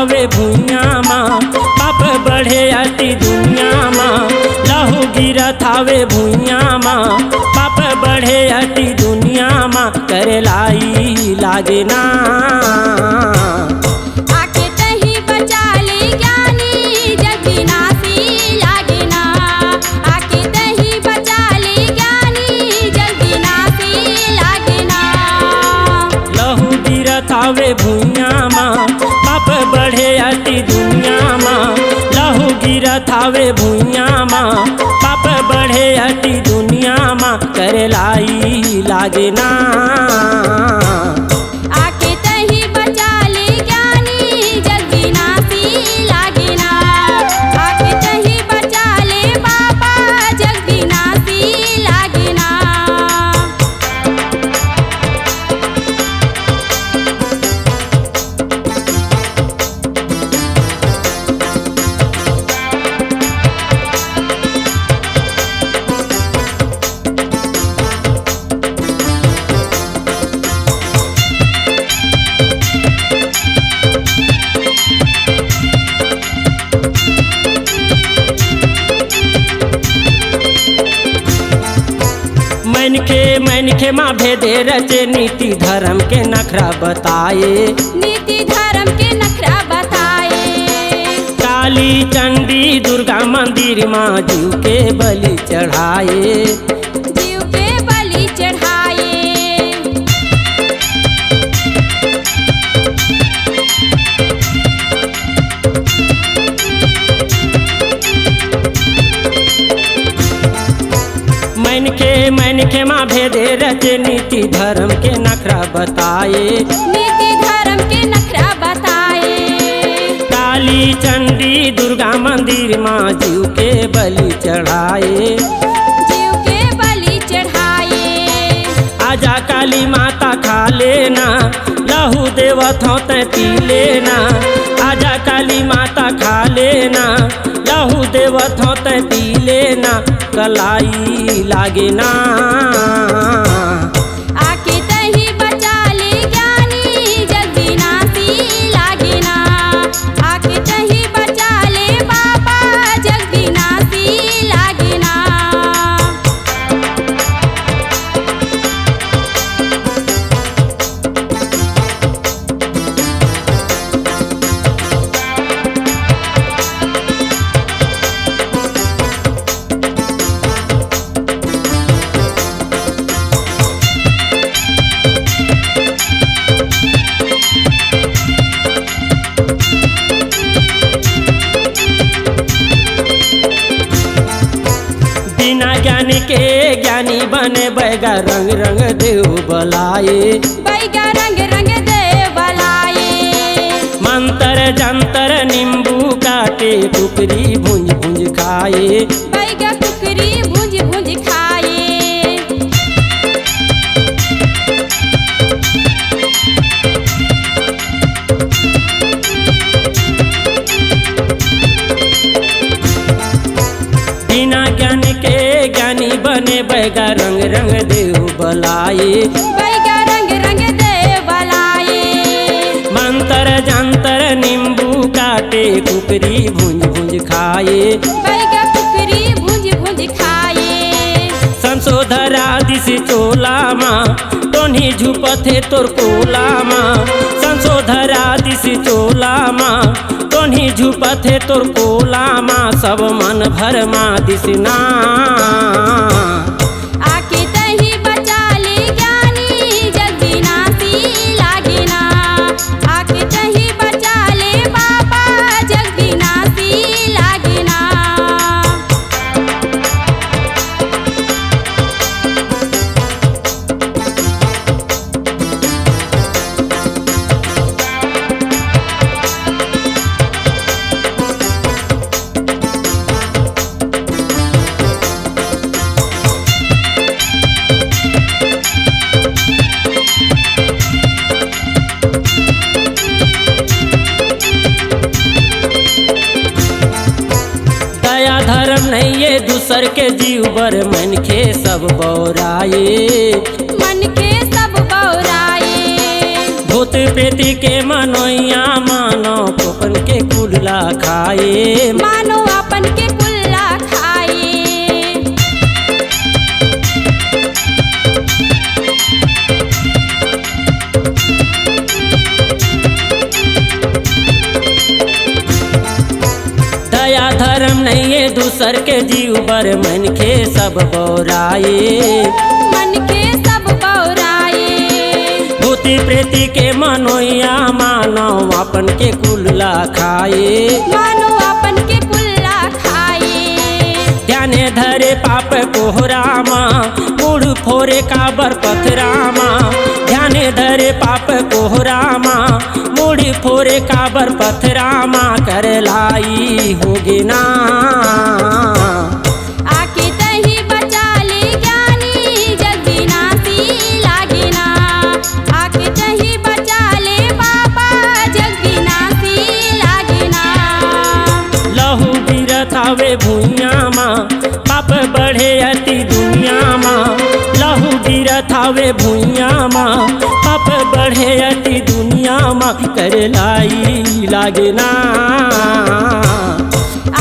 थावे भुइया माँ पाप बढ़े अति दुनिया माँ। लहू गिरत थावे भुइया माँ पाप बढ़े अति दुनिया माँ। करे लाई लागे ना आके तही बचा ले ज्ञानी जग विनाशी लागे ना। आके तही बचा ले ज्ञानी जग विनाशी लागे ना। लहू गिरत थावे भुइया माँ पाप बढ़े अति दुनिया माँ। लहू गिरत थावे भुइया माँ पाप बढ़े अति दुनिया माँ। करे लाई लागे ना आके तही बचा ले ज्ञानी जग विनाशी लागे ना। आके तही बचा ले बाबा जग विनाशी लागे ना। मैनखे माँ भेदे रचे नीति धर्म के नखरा बताए। नीति धर्म के नखरा बताए। काली चंडी दुर्गा मंदिर माँ जीव के बलि चढ़ाए। जीव के बलि चढ़ाए। मैनखे माँ भेदे रचे नीति धर्म के नखरा बताए। नीति धर्म के नखरा बताए। काली चंडी दुर्गा मंदिर माँ जीव के बलि चढ़ाए। जीव के बलि चढ़ाए। आजा काली माता खा लेना लहू देवत हो तै पी लेना। आजा काली माता खा लेना लहू देवत हो तै पी लेना। कलाई लागे ना आके तही बचा ले ज्ञानी जग विनाशी लागे ना। आके तही बचा ले बाबा जग विनाशी लागे ना। बिना ज्ञानी के ज्ञानी बने बैगा रंग रंग देव बलाए। बैगा रंग रंग देव बलाए। मंतर जंतर नींबू काटे टुकड़ी भुंज भुंज खाए। बैगा कुकरी भुंज भुंज खाए। बिना ज्ञान के ज्ञानी बने बैगा रंग रंग देव बलाए। बैगा रंग रंग देव बलाए। मंतर जंतर नींबू काटे कुकरी भुंज भुंज खाए। बैगा कुकरी भुंज भुंज खाए। संशोधरा दिस चोला माँ तोन्ही झुपथे तोर कोला माँ। संशोधरा दिस चोला माँ तोन्ही झुपथे तोर कोला माँ। सब मन भर माँ दिसना आके तही बचा ले ज्ञानी जग विनाशी लागे ना। आके तही बचा ले बाबा जग विनाशी लागे ना। धर्म नहीं ये दूसर के जीव बर मन के सब बौराए। मन के सब बौराए। भूत प्रेती के मनोइया मानो कोपन के कुल्ला खाए मानो अपन के कुल्ला खाए दया धर्म नहीं है दूसर के जीव बर मन के सब बौराए मन के सब बौराए भूति प्रेती के मनोइया मानो अपन के कुल्ला खाए मानो अपन के कुल्ला खाए ध्याने धरे पाप कोहरामा मुड़ फोरे काबर पथरामा ध्याने धरे पाप कोहरामा मुड़ फोरे काबर पथरामा कर लाई होगी ना आके तही बचा ले ज्ञानी जग विनाशी लागे ना आके तही बचा ले बाबा जग विनाशी लागे ना लहू गिरत आवे भुइया माँ पाप बढ़े अति दुनिया माँ लहू गिरत आवे भुइया माँ पाप बढ़े अति दुनिया माँ कर लाई लागे ना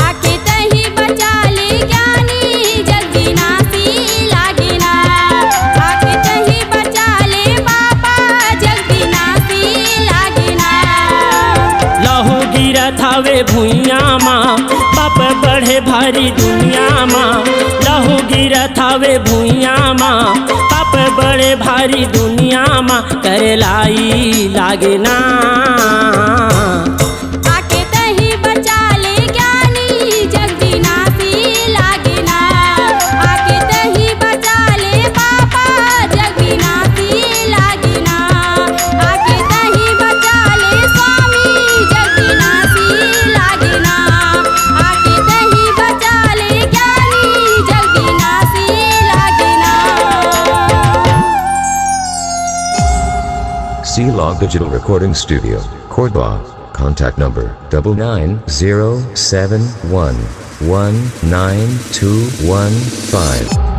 आके तही बचा ले ज्ञानी जग विनाशी लागे ना आके तही बचा ले बाबा जग विनाशी लागे ना लहू गिरत आवे भुइया माँ पाप बढ़े भारी दुनिया माँ लहू गिरत आवे भुइया माँ पाप बढ़े भारी दुनिया माँ कर लाई लागे ना आके तही बचा ले ज्ञानी जग विनाशी लागे ना आके तही बचा ले बाबा जग विनाशी लागे ना आके तही बचा ले स्वामी जग विनाशी लागे ना आके तही बचा ले ज्ञानी जग विनाशी लागे ना C-Log Digital Recording Studio, Cordoba. Contact number 99071192115.